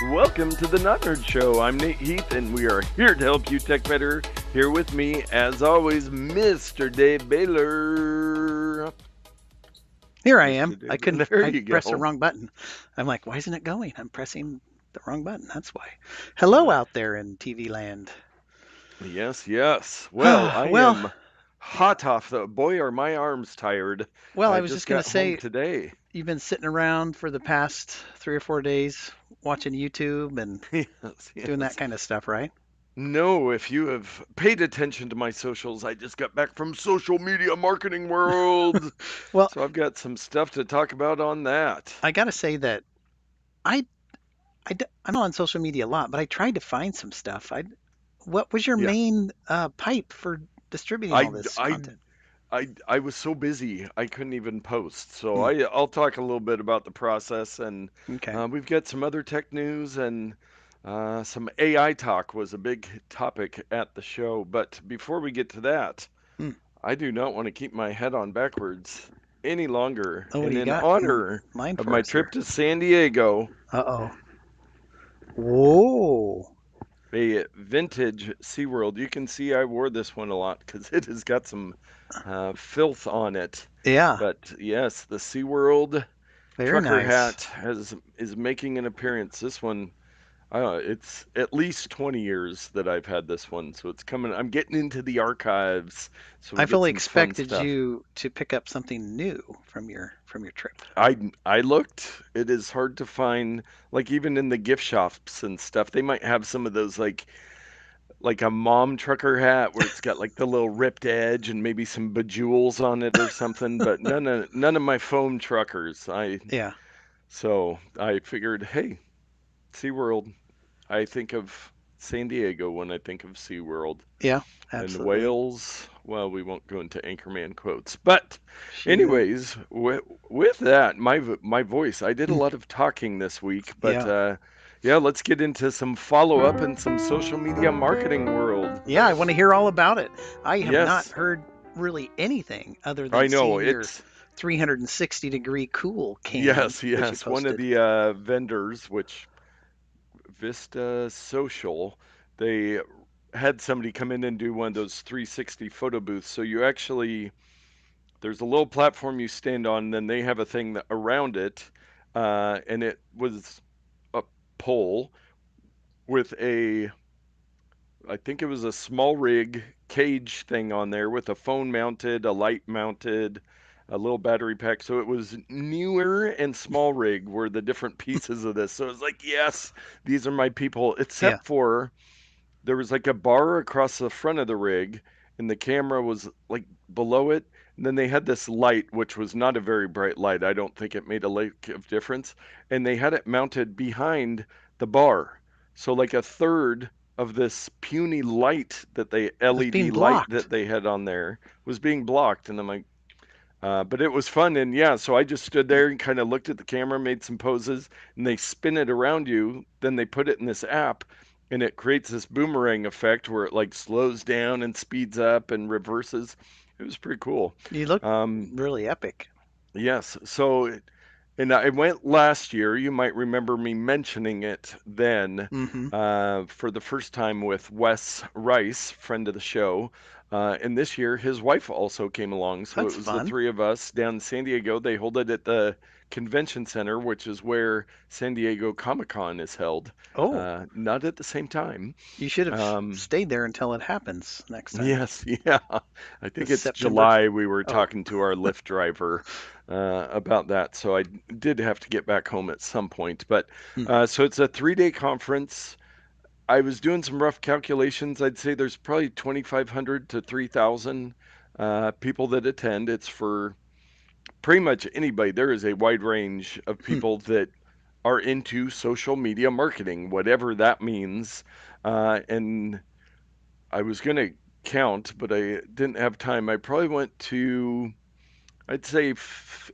welcome to the Not Nerd Show. I'm Nate Heath, and we are here to help you tech better. Here with me, as always, Mr. Dave Baylor. Here I am. I couldn't There you press the go. wrong button. I'm like, why isn't it going? I'm pressing the wrong button. That's why. Hello out there in TV land. Yes, yes. Well, I well, am hot off the... Boy, are my arms tired. I I was just just going got to home say, today. you've been sitting around for the past 3 or 4 days watching YouTube and Yes, doing that yes. kind of stuff, right? No, if you have paid attention to my socials, I just got back from social media marketing world. Well, So I've got some stuff to talk about on that. I got to say that I, I'm not on social media a lot, but I tried to find some stuff. What was your Yeah. main pipe for distributing all I this I content? I was so busy I couldn't even post. So Hmm, I'll talk a little bit about the process, and okay. we've got some other tech news, and some AI talk was a big topic at the show. But before we get to that, Hmm. I do not want to keep my head on backwards any longer. Oh, what do And you in got in honor mind of for my us here? trip to San Diego, Uh-oh. Whoa. a vintage SeaWorld. You can see I wore this one a lot because it has got some filth on it. Yeah, But yes, the SeaWorld very trucker nice. hat is making an appearance. This one, I don't know, it's at least 20 years that I've had this one, so it's coming. I'm getting into the archives, so we I get fully some fun expected stuff. you to pick up something new from your trip. I looked. It is hard to find, like even in the gift shops and stuff. They might have some of those like a mom trucker hat where it's got like the little ripped edge and maybe some bejewels on it or something, but none of my foam truckers. Yeah, So I figured, hey, SeaWorld. I think of San Diego when I think of SeaWorld. yeah, And absolutely. whales, well, we won't go into Anchorman quotes. But Shoot. anyways, with that, my voice, I did a lot of talking this week, but Yeah. yeah, let's get into some follow-up and some social media marketing world. Yeah, I want to hear all about it. I have not Yes, heard really anything other than I know. seeing your It's 360-degree cool cam yes, that you yes. One of posted. the vendors, which Vista Social, they had somebody come in and do one of those 360 photo booths. So you actually, there's a little platform you stand on, then they have a thing around it, and it was a pole with I think it was a small rig cage thing on there with a phone mounted, a light mounted, a little battery pack. So it was newer and small rig were the different pieces of this. So it was like, yes, these are my people, Yeah. except for there was like a bar across the front of the rig, and the camera was like below it. And then they had this light, which was not a very bright light. I don't think it made a lick of difference. And they had it mounted behind the bar. So like a third of this puny light that they It was being LED light blocked. that they had on there was being blocked. And I'm like, but it was fun. And yeah, so I just stood there and kind of looked at the camera, made some poses, and they spin it around you. Then they put it in this app, and it creates this boomerang effect where it like slows down and speeds up and reverses. It was pretty cool. You look Um, really epic. yes. And I went last year. You might remember me mentioning it then Mm-hmm. for the first time with Wes Rice, friend of the show. And this year, his wife also came along. So it That's was the fun. three of us down in San Diego. They hold it at the convention center, which is where San Diego Comic Con is held. Oh, Not at the same time. you should have Um, stayed there until it happens next time. Yes, yeah. I think This it's September. July we were Oh. talking to our Lyft driver about that. So I did have to get back home at some point. But Hmm. so it's a 3-day conference. I was doing some rough calculations. I'd say there's probably 2,500 to 3,000 people that attend. It's for pretty much anybody. There is a wide range of Hmm. people that are into social media marketing, whatever that means. And I was going to count, but I didn't have time. I probably went to, I'd say,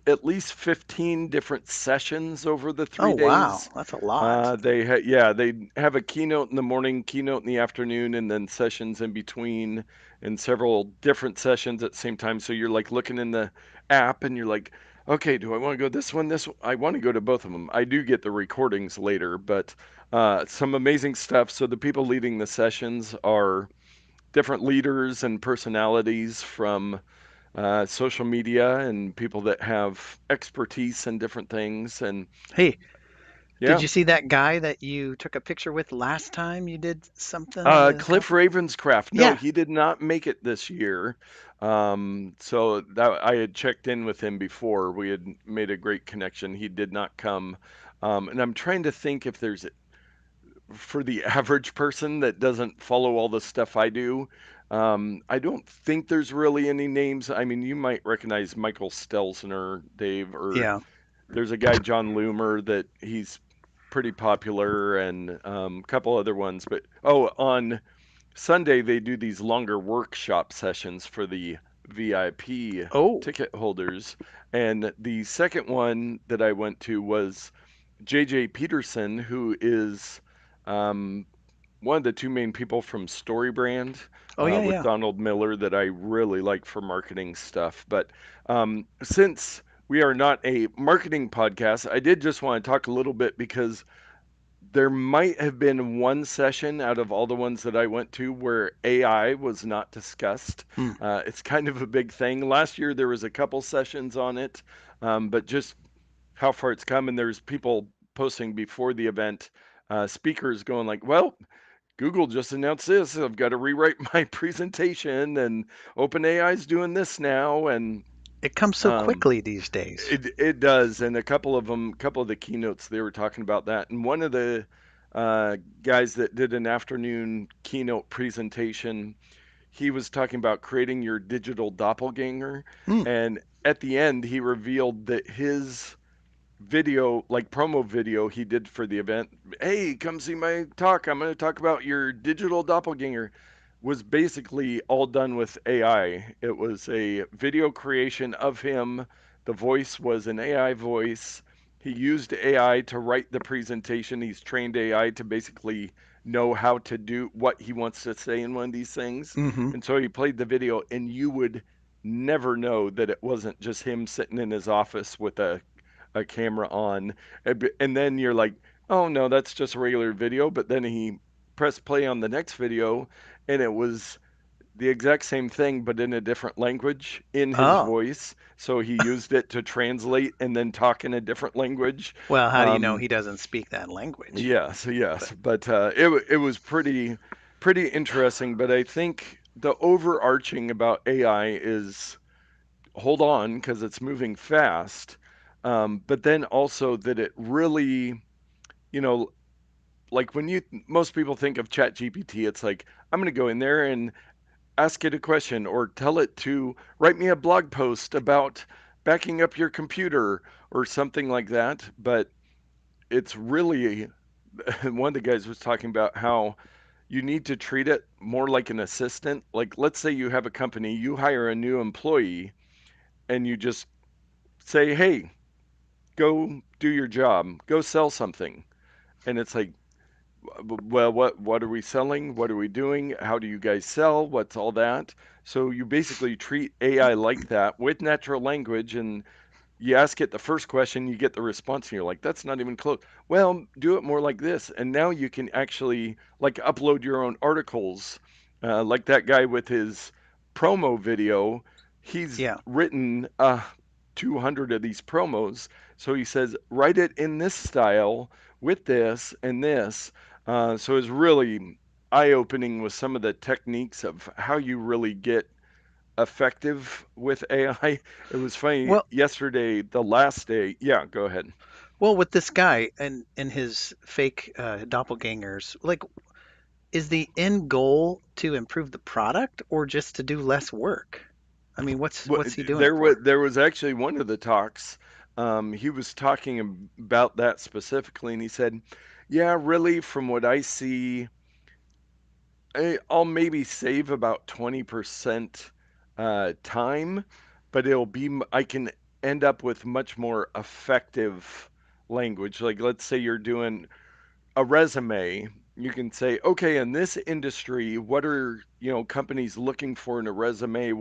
at least 15 different sessions over the Oh, three wow. days. That's a lot. Yeah, they have a keynote in the morning, keynote in the afternoon, and then sessions in between, and several different sessions at the same time. So you're like looking in the app, and you're like, okay, do I want to go this one? This one? I want to go to both of them. I do get the recordings later, but Some amazing stuff. So the people leading the sessions are different leaders and personalities from social media and people that have expertise in different things. And Hey, did yeah, you see that guy that you took a picture with last time you did something at a Cliff conference? Ravenscraft. No, Yeah. he did not make it this year. So that I had checked in with him before. We had made a great connection. He did not come. And I'm trying to think if there's for the average person that doesn't follow all the stuff I do. I don't think there's really any names. I mean, you might recognize Michael Stelzner, Dave, or Yeah. there's a guy, John Loomer, that he's pretty popular, and a couple other ones. But oh, on Sunday they do these longer workshop sessions for the VIP Oh. ticket holders, and the second one that I went to was JJ Peterson, who is um, one of the two main people from StoryBrand Oh yeah, with yeah. Donald Miller that I really like for marketing stuff. But since we are not a marketing podcast, I did just want to talk a little bit because there might have been one session out of all the ones that I went to where AI was not discussed. Hmm. It's kind of a big thing. Last year there was a couple sessions on it, but just how far it's come, and there's people posting before the event, speakers going like, "Well, Google just announced this. I've got to rewrite my presentation, and OpenAI's doing this now." And It comes so um, quickly these days. it does. And a couple of them, couple of the keynotes, they were talking about that. And one of the guys that did an afternoon keynote presentation, he was talking about creating your digital doppelganger. Hmm. And at the end, he revealed that his video, like promo video he did for the event. Hey, come see my talk. I'm going to talk about your digital doppelganger. Was basically all done with AI. It was a video creation of him. The voice was an AI voice. He used AI to write the presentation. He's trained AI to basically know how to do what he wants to say in one of these things. Mm-hmm. And so he played the video, and you would never know that it wasn't just him sitting in his office with a camera on, and then you're like, oh no, that's just a regular video. But then he pressed play on the next video, and it was the exact same thing, but in a different language in his Oh. voice. So he used it to translate and then talk in a different language. Well, how do you know Um, he doesn't speak that language? yes, But yes, but it was pretty interesting. But I think the overarching about AI is hold on because it's moving fast. But then also that it really, you know, like when you most people think of Chat GPT, it's like I'm going to go in there and ask it a question or tell it to write me a blog post about backing up your computer or something like that. But it's really one of the guys was talking about how you need to treat it more like an assistant. Like, let's say you have a company, you hire a new employee, and you just say, hey, go do your job, go sell something. And it's like, well, what are we selling? What are we doing? How do you guys sell? What's all that? So you basically treat AI like that with natural language, and you ask it the first question, you get the response, and you're like, that's not even close. Well, do it more like this. And now you can actually like upload your own articles, like that guy with his promo video. He's yeah. written 200 of these promos. So he says, write it in this style with this and this. So it's really eye opening with some of the techniques of how you really get effective with AI. It was funny Well, yesterday, the last day. Yeah, go ahead. well, with this guy and his fake doppelgangers, like, is the end goal to improve the product or just to do less work? I mean, Well, what's he doing it for? there was actually one of the talks. He was talking about that specifically, and he said, "Yeah, really, from what I see, I'll maybe save about 20% time, but I can end up with much more effective language. Like, let's say you're doing a resume, you can say, okay, in this industry, what are companies looking for in a resume?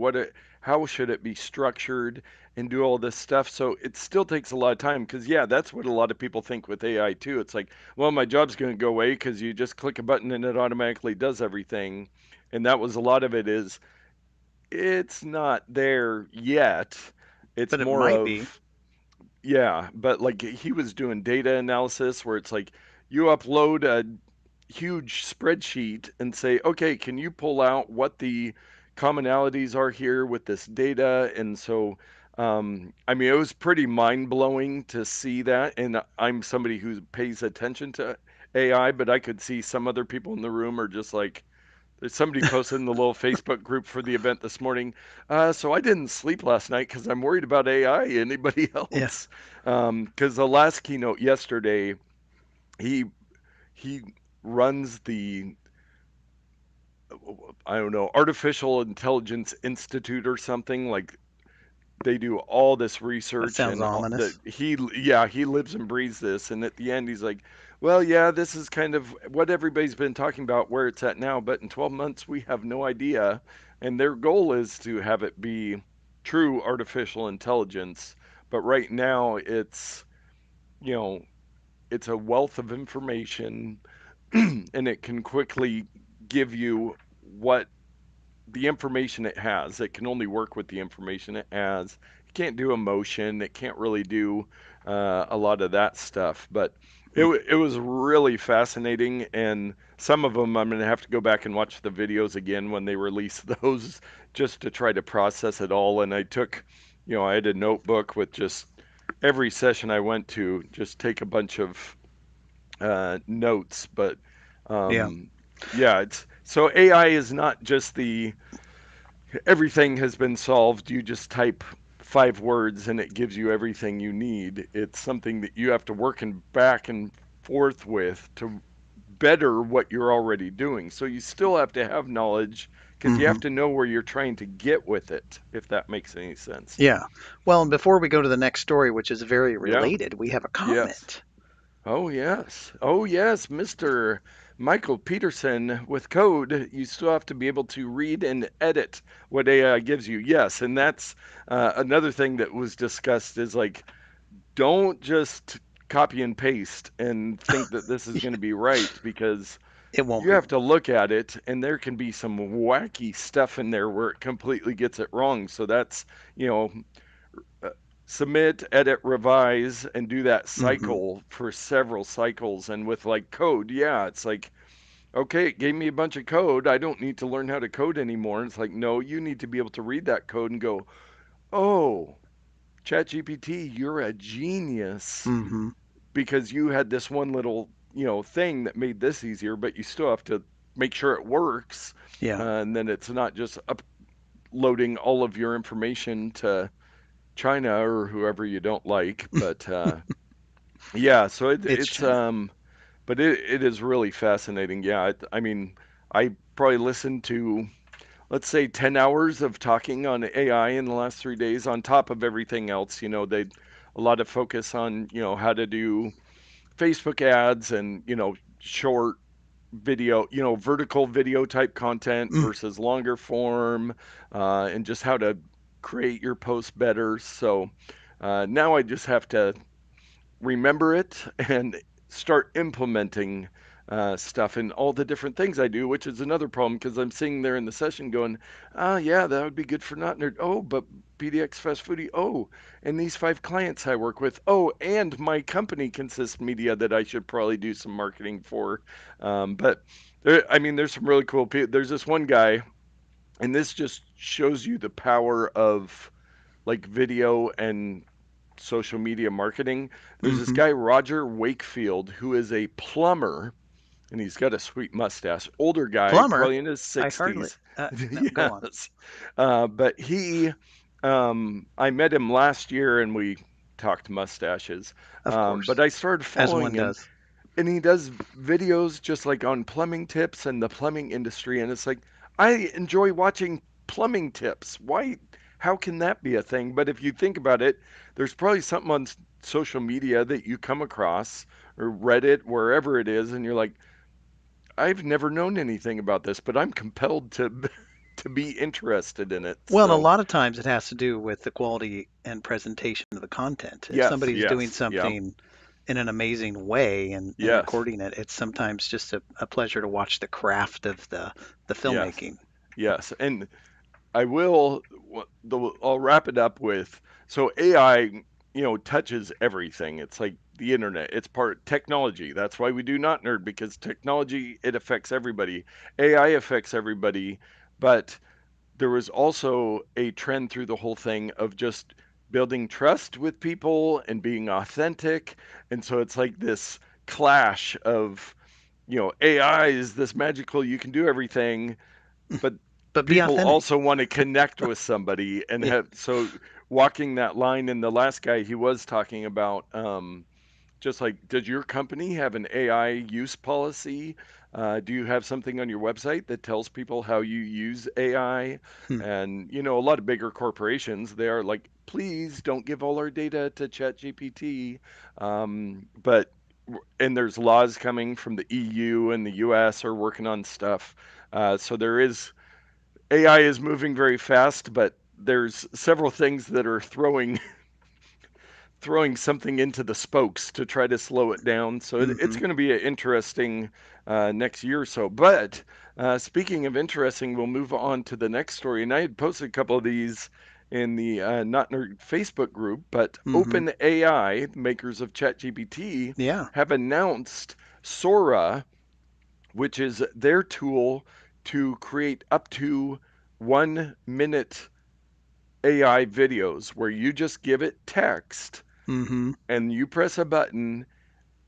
how should it be structured, and do all this stuff. So it still takes a lot of time because, yeah, that's what a lot of people think with AI too. It's like, well, my job's going to go away because you just click a button and it automatically does everything. And that was a lot of it is it's not there yet. It's But it more might be. of, yeah, but like he was doing data analysis where it's like you upload a huge spreadsheet and say, okay, can you pull out what the commonalities are here with this data? And so, I mean, it was pretty mind blowing to see that. And I'm somebody who pays attention to AI, but I could see some other people in the room are just like, there's somebody posted in the little Facebook group for the event this morning. So I didn't sleep last night because I'm worried about AI. Anybody Yeah, else? Because the last keynote yesterday, he he runs the, I don't know, Artificial Intelligence Institute or something. Like they do all this that research sounds and all, that ominous. yeah, he lives and breathes this. And at the end, he's like, well, yeah, this is kind of what everybody's been talking about where it's at now, but in 12 months we have no idea. And their goal is to have it be true artificial intelligence. But right now you know, it's a wealth of information and it can quickly give you what the information it has. It can only work with the information it has. It can't do emotion. It can't really do a lot of that stuff. But Mm. it was really fascinating. And some of them I'm going to have to go back and watch the videos again when they release those just to try to process it all. And I took, I had a notebook with just every session I went to, just take a bunch of notes. But Yeah, um, yeah, it's so AI is not just the everything has been solved. You just type 5 words and it gives you everything you need. It's something that you have to work and back and forth with to better what you're already doing. So you still have to have knowledge because you hmm have to know where you're trying to get with it, if that makes any sense. yeah. Well, and before we go to the next story, which is very Yeah. related, we have a Yes. comment. Oh, yes. Oh, yes, Mr. Michael Peterson. With code, you still have to be able to read and edit what AI gives you. Yes, and that's another thing that was discussed is like, don't just copy and paste and think that this is going to be right because It won't you be. have to look at it and there can be some wacky stuff in there where it completely gets it wrong. So that's, you know, uh, submit, edit, revise, and do that Hmm cycle for several cycles. And with like code, yeah, it's like, okay, it gave me a bunch of code. I don't need to learn how to code anymore. And it's like, no, you need to be able to read that code and go, oh, ChatGPT, you're a genius hmm because you had this one little, thing that made this easier, but you still have to make sure it works. Yeah. And then it's not just uploading all of your information to China or whoever you don't like. But yeah, so It's China. but it is really fascinating. Yeah, I mean, I probably listened to, let's say, 10 hours of talking on AI in the last 3 days on top of everything else. They a lot of focus on, how to do Facebook ads and, short video, vertical video type content Mm, versus longer form, and just how to create your post better. So now I just have to remember it and start implementing stuff in all the different things I do, which is another problem because I'm sitting there in the session going, oh, yeah, that would be good for not nerd. Oh, but PDX Fast Foodie. Oh, and these 5 clients I work with. Oh, and my company consists media that I should probably do some marketing for. But I mean, there's some really cool people. There's this one guy, and this just shows you the power of like video and social media marketing. There's this hmm guy, Roger Wakefield, who is a plumber, and he's got a sweet mustache. Older guy, Plumber. probably in his I hardly. 60s. No, go on. Yes. But I met him last year and we talked mustaches. Of But course, I started as one following him does. and he does videos just like on plumbing tips and the plumbing industry. And it's like, I enjoy watching plumbing tips. Why? How can that be a thing? But if you think about it, there's probably something on social media that you come across or Reddit, wherever it is, and you're like, I've never known anything about this, but I'm compelled to. to be interested in it. Well, and a So, lot of times it has to do with the quality and presentation of the content. If yes, somebody's doing yes, yeah, something in an amazing way and yes, recording it, it's sometimes just a pleasure to watch the craft of the yes, filmmaking. yes. And I will, I'll wrap it up with, so AI, touches everything. It's like the internet. It's part technology. That's why we do not nerd, because technology, it affects everybody. AI affects everybody, but there was also a trend through the whole thing of just building trust with people and being authentic. And so it's like this clash of, AI is this magical, you can do everything, but But be people authentic. also want to connect with somebody and Yeah. have, so walking that line. And the last guy, he was talking about, just like, does your company have an AI use policy? Do you have something on your website that tells people how you use AI? Hmm. And, a lot of bigger corporations, they are like, please don't give all our data to ChatGPT. But, and there's laws coming from the EU, and the US are working on stuff. So there is, AI is moving very fast, but there's several things that are throwing something into the spokes to try to slow it down. So it's Hmm. going to be an interesting next year or so. But speaking of interesting, we'll move on to the next story. And I had posted a couple of these in the Not Nerd Facebook group, but Hmm. OpenAI, makers of ChatGPT, Yeah. have announced Sora, which is their tool to create up to 1 minute AI videos where you just give it text Hmm. and you press a button,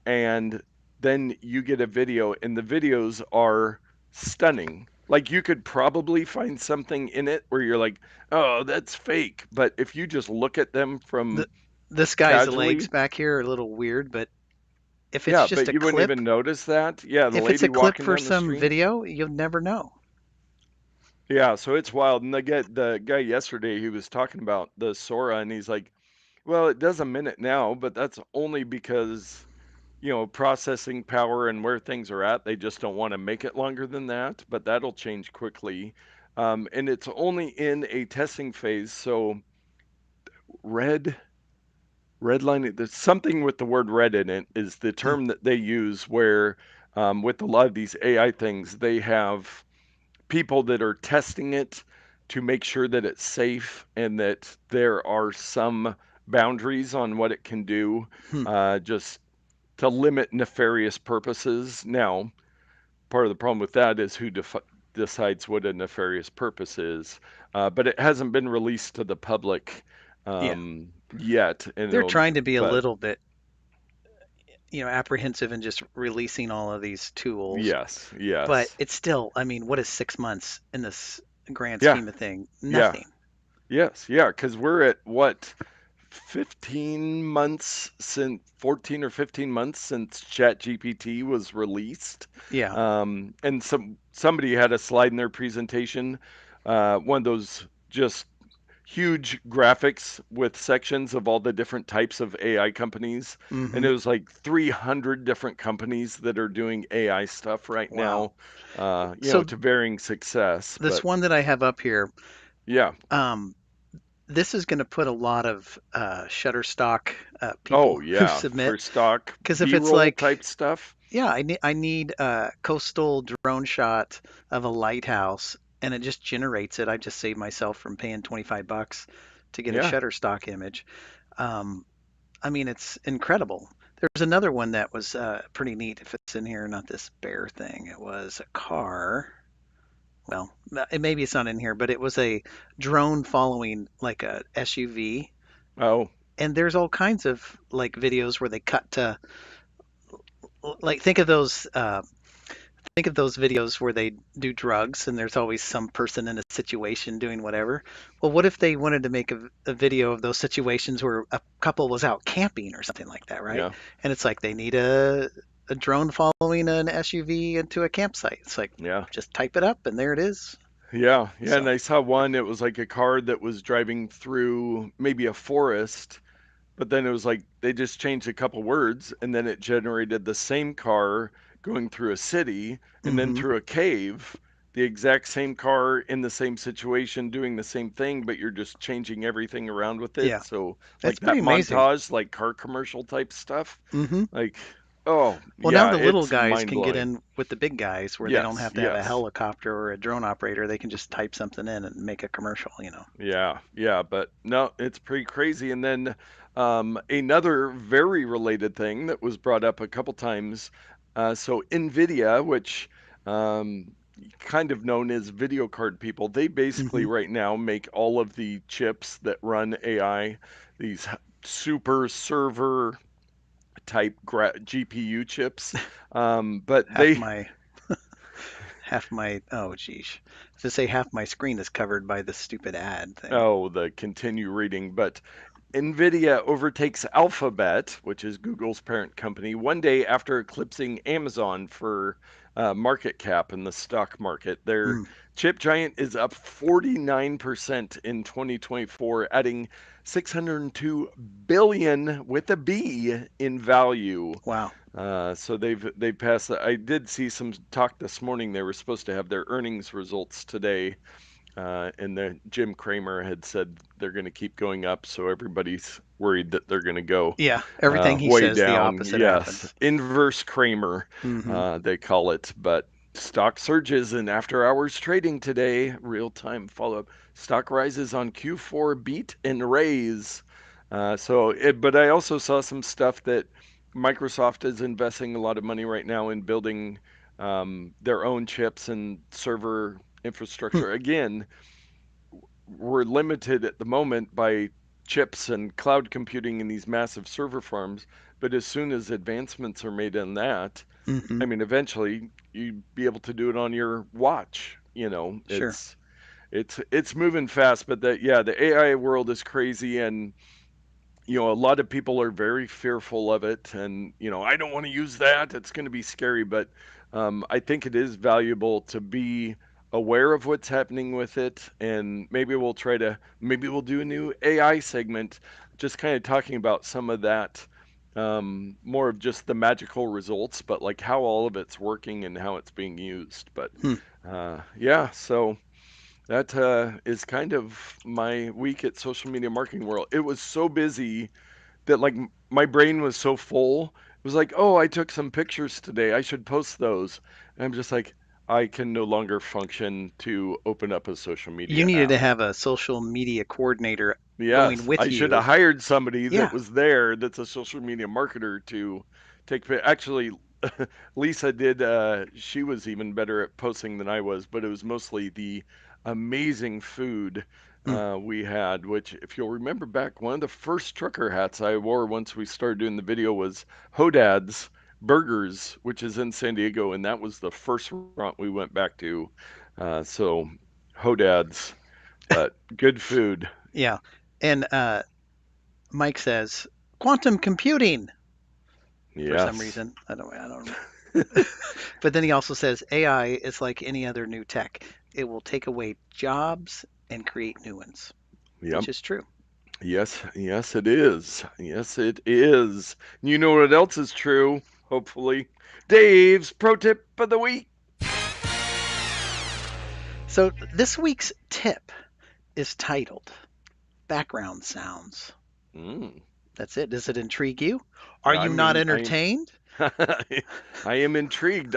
and then you get a video, and the videos are stunning. Like, you could probably find something in it where you're like, "Oh, that's fake." But if you just look at them The, from this guy's legs casually, back here are a little weird, but if it's yeah, just but a you wouldn't clip, even notice that. Yeah, the if it's a lady clip walking for down the some street. video, you'll never know. Yeah, so it's wild. And the guy yesterday, he was talking about the Sora, and he's like, "Well, it does a minute now, but that's only because processing power and where things are at, they just don't want to make it longer than that, but that'll change quickly." And it's only in a testing phase. So red, red line, there's something with the word red in it is the Hmm. term that they use where, with a lot of these AI things, they have people that are testing it to make sure that it's safe and that there are some boundaries on what it can do, Hmm. just to limit nefarious purposes. Now, part of the problem with that is who decides what a nefarious purpose is, but it hasn't been released to the public Yeah. yet. And They're trying to be a but little bit, apprehensive in just releasing all of these tools, yes, but yes, it's still, I mean, what is 6 months in this grand yeah, scheme of thing? yeah, Nothing. yes, yeah, because we're at what, 15 months since 14 or 15 months since ChatGPT was released. Yeah. And somebody had a slide in their presentation, one of those just huge graphics with sections of all the different types of AI companies. And Hmm. it was like 300 different companies that are doing AI stuff right Wow. now, So to varying success. this But one that I have up here, yeah. um, this is going to put a lot of Shutterstock Oh, people who yeah. submit, For stock because if it's B-roll like, type stuff. yeah, I need a coastal drone shot of a lighthouse, and it just generates it. I just saved myself from paying 25 bucks to get a Yeah. Shutterstock image. Um, I mean, it's incredible. There's another one that was pretty neat. If it's in here, not this bear thing. It was a car. Well, maybe it's not in here, but it was a drone following like a SUV. Oh, And there's all kinds of like videos where they cut to, like, think of those videos where they do drugs and there's always some person in a situation doing whatever. Well, what if they wanted to make a video of those situations where a couple was out camping or something like that, right? yeah. And it's like they need a drone following an SUV into a campsite. It's like Yeah. just type it up and there it is. Yeah. Yeah. And So, I saw one, it was like a car that was driving through maybe a forest, but then it was like they just changed a couple words, and then it generated the same car going through a city and then hmm. through a cave. the exact same car in the same situation doing the same thing, but you're just changing everything around with it. Yeah, So that's like pretty that amazing. montage, like car commercial type stuff. Hmm. Like, oh Well, now yeah, the little it's guys mind can get blowing. in with the big guys where they don't Yes, have to have a yes. helicopter or a drone operator. They can just type something in and make a commercial. Yeah, yeah, but no, it's pretty crazy. And then another very related thing that was brought up a couple times. So Nvidia, which um, kind of known as video card people, they basically Hmm. right now make all of the chips that run AI, these super server type GPU chips. But Half they, my oh geez, to say half my screen is covered by this stupid ad thing. oh, the continue reading, but Nvidia overtakes Alphabet, which is Google's parent company, one day after eclipsing Amazon for market cap in the stock market. Their Mm, chip giant is up 49% in 2024, adding 602 billion with a B in value. wow. So they've passed. I did see some talk this morning. They were supposed to have their earnings results today, and the Jim Cramer had said they're going to keep going up, so everybody's worried that they're going to go Yeah, everything he way says, the down. opposite Yes, happens. inverse Cramer, Hmm. they call it. But stock surges in after-hours trading today. Real-time follow-up. Stock rises on Q4 beat and raise. But I also saw some stuff that Microsoft is investing a lot of money right now in building their own chips and server Hmm. infrastructure. Again, we're limited at the moment by chips and cloud computing in these massive server farms. But as soon as advancements are made in that, Hmm. I mean, eventually you'd be able to do it on your watch. Sure. It's moving fast. But the AI world is crazy, and a lot of people are very fearful of it, and I don't want to use that, it's going to be scary. But I think it is valuable to be aware of what's happening with it, and maybe we'll do a new AI segment, just kind of talking about some of that, more of just the magical results, but like how all of it's working and how it's being used. But Hmm. yeah, so that is kind of my week at Social Media Marketing World. It was so busy that like my brain was so full. It was like, oh, I took some pictures today. I should post those. And I'm just like, I can no longer function to open up a social You media needed to app. have a social media coordinator going Yes, with I should you. have hired somebody Yeah. that was there that's a social media marketer to actually Lisa did she was even better at posting than I was, but it was mostly the amazing food Mm. we had, which if you'll remember back, one of the first trucker hats I wore once we started doing the video was Hodad's Burgers, which is in San Diego, and that was the first restaurant we went back to. So Hodad's, but good food. Yeah. And Mike says quantum computing for some Yes. reason. I don't. But then he also says AI is like any other new tech. It will take away jobs and create new ones, which Yep. is true. Yes, yes, it is. Yes, it is. You know what else is true, hopefully? Dave's pro tip of the week. So this week's tip is titled Background Sounds. Mm, That's it. Does it intrigue you? Are you I'm not in, I entertained? I am intrigued.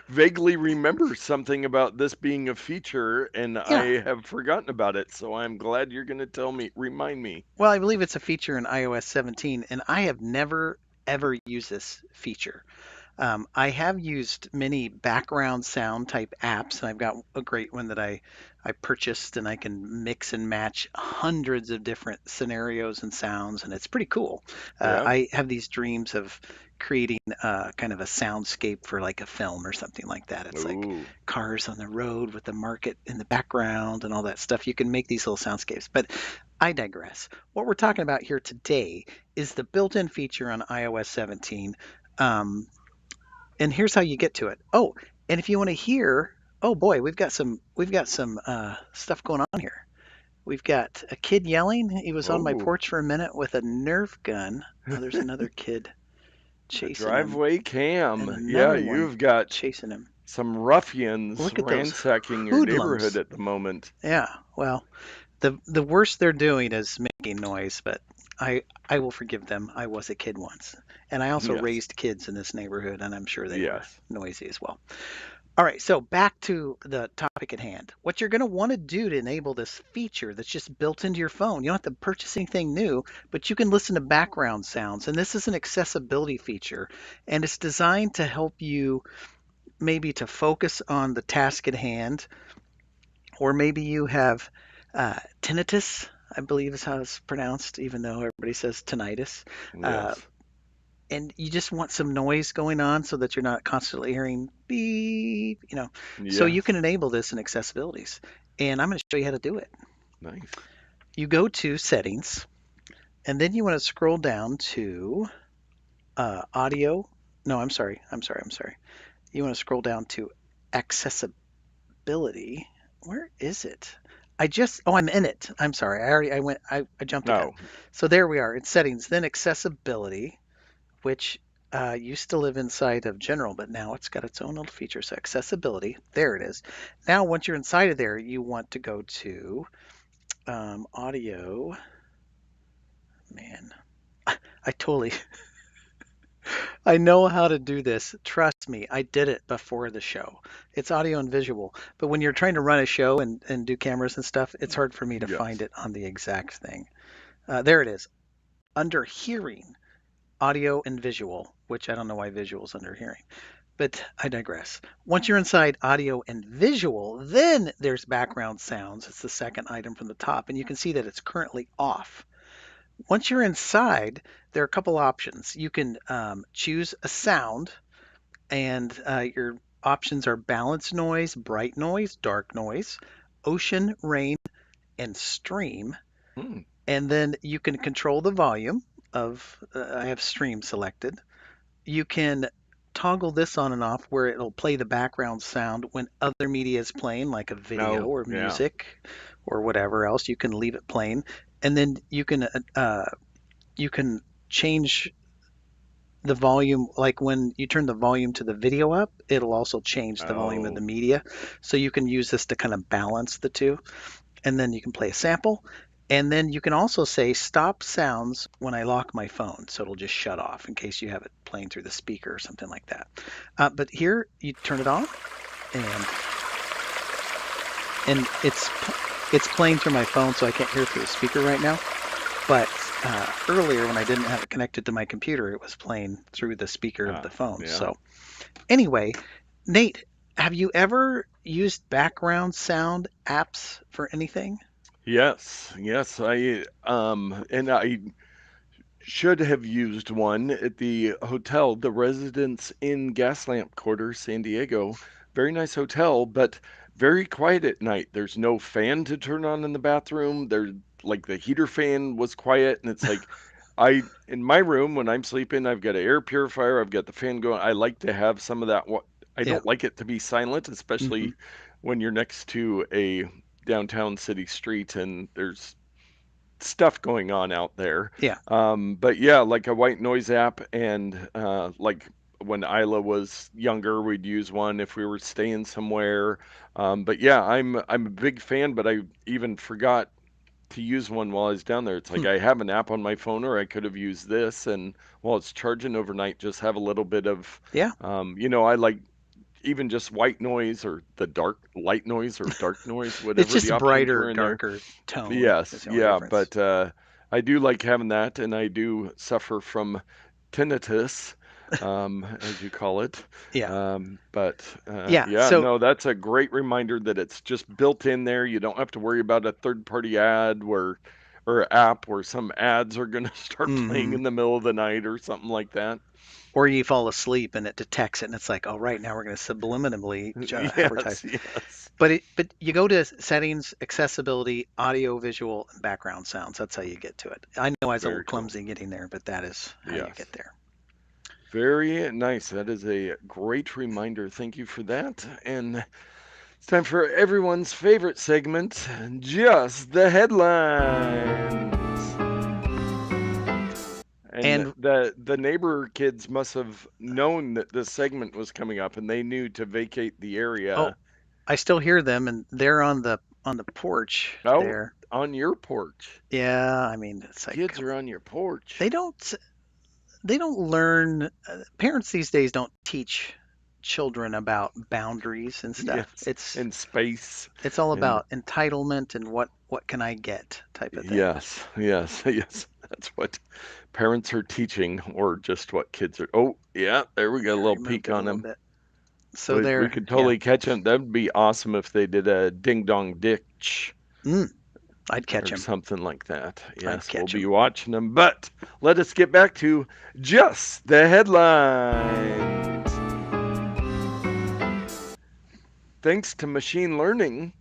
Vaguely remember something about this being a feature, and Yeah. I have forgotten about it. So I'm glad you're going to remind me. Well, I believe it's a feature in iOS 17, and I have never ever used this feature. I have used many background sound type apps, and I've got a great one that I purchased, and I can mix and match hundreds of different scenarios and sounds, and it's pretty cool. Yeah. I have these dreams of creating kind of a soundscape for like a film or something like that. It's like Ooh. cars on the road with the market in the background and all that stuff. You can make these little soundscapes, but I digress. What we're talking about here today is the built-in feature on iOS 17. Um, and here's how you get to it. Oh, and if you want to hear, oh boy, we've got some stuff going on here. We've got a kid yelling. He was on my Oh, porch for a minute with a Nerf gun. Oh, there's another kid a chasing him, driveway and cam. Yeah, another one you've got chasing him. some ruffians Look at those ransacking your neighborhood hoodlums. at the moment. Yeah, well, the worst they're doing is making noise, but I will forgive them. I was a kid once, and I also Yes, raised kids in this neighborhood, and I'm sure they were yes. noisy as well. All right, so back to the topic at hand. What you're going to want to do to enable this feature that's just built into your phone, you don't have to purchase anything new, but you can listen to background sounds. And this is an accessibility feature, and it's designed to help you maybe to focus on the task at hand, or maybe you have tinnitus, I believe is how it's pronounced, even though everybody says tinnitus. Uh, Yes. and you just want some noise going on so that you're not constantly hearing beep, So you can Yes. enable this in accessibilities. And I'm going to show you how to do it. Nice. You go to settings, and then you want to scroll down to audio. No, I'm sorry. You want to scroll down to accessibility. Where is it? I'm in it. I'm sorry. I jumped ahead. No. So there we are in settings, then accessibility, which used to live inside of general, but now it's got its own little feature. So accessibility, there it is. Now, once you're inside of there, you want to go to audio. Man, I totally, I know how to do this. Trust me, I did it before the show. It's audio and visual, but when you're trying to run a show and do cameras and stuff, it's hard for me to find Yes. it on the exact thing. There it is. Under hearing, audio and visual, which I don't know why visual is under hearing. But I digress. Once you're inside audio and visual, then there's background sounds. It's the second item from the top, and you can see that it's currently off. Once you're inside, there are a couple options. You can choose a sound, and your options are balance noise, bright noise, dark noise, ocean, rain, and stream. Hmm. And then you can control the volume of, I have stream selected. You can toggle this on and off where it'll play the background sound when other media is playing, like a video Oh, or yeah. music or whatever else. You can leave it playing, and then you can change the volume. Like when you turn the volume to the video up, it'll also change the volume of the Oh. media. So you can use this to kind of balance the two, and then you can play a sample. And then you can also say stop sounds when I lock my phone. So it'll just shut off in case you have it playing through the speaker or something like that. But here you turn it on, and it's playing through my phone, so I can't hear it through the speaker right now. But earlier when I didn't have it connected to my computer, it was playing through the speaker of the phone. Yeah. So anyway, Nate, have you ever used background sound apps for anything? Yes. Yes. I should have used one at the hotel, the Residence Inn Gaslamp Quarter, San Diego. Very nice hotel, but very quiet at night. There's no fan to turn on in the bathroom. There's like the heater fan was quiet, and it's like in my room when I'm sleeping, I've got an air purifier, I've got the fan going. I like to have some of that. I Yeah. don't like it to be silent, Hmm. especially when you're next to a downtown city street and there's stuff going on out there. Yeah. But yeah, like a white noise app, and like when Isla was younger, we'd use one if we were staying somewhere. But yeah, I'm a big fan, but I even forgot to use one while I was down there. It's like Hmm. I have an app on my phone, or I could have used this, and while it's charging overnight, just have a little bit of, Yeah. I like even just white noise or the dark light noise or dark noise, It's whatever just the a options brighter, were in there. darker tone is Yes, the only yeah, difference. but I do like having that, and I do suffer from tinnitus, as you call it. Yeah. But Yeah. yeah, So no, that's a great reminder that it's just built in there. You don't have to worry about a third-party ad or app where some ads are going to start playing mhm. in the middle of the night or something like that. Or you fall asleep and it detects it and it's like, oh, right now we're going to subliminally Yes, advertise. yes, But you go to settings, accessibility, audio, visual, and background sounds. That's how you get to it. I know I was a little very cool. clumsy getting there, but that is how you Yes. get there. Very nice. That is a great reminder. Thank you for that. And it's time for everyone's favorite segment, just the headlines. And And the neighbor kids must have known that this segment was coming up, and they knew to vacate the oh, area. I still hear them, and they're on the porch Oh, there. on your porch. Yeah, I mean, it's like Kids are on your porch. they don't they don't learn. Parents these days don't teach children about boundaries and stuff. Yes, in space. It's all And about entitlement and what can I get type of thing. yes, yes, yes. That's what parents are teaching, or just what kids are. Oh, yeah, there we go. A I little removed peek it a on little them. bit. So We there, could yeah. totally catch them. That'd be awesome if they did a ding dong ditch Mm, I'd catch or him. something like that. I'd Yes, we'll catch be him. watching them. But let us get back to just the headlines. Thanks to machine learning,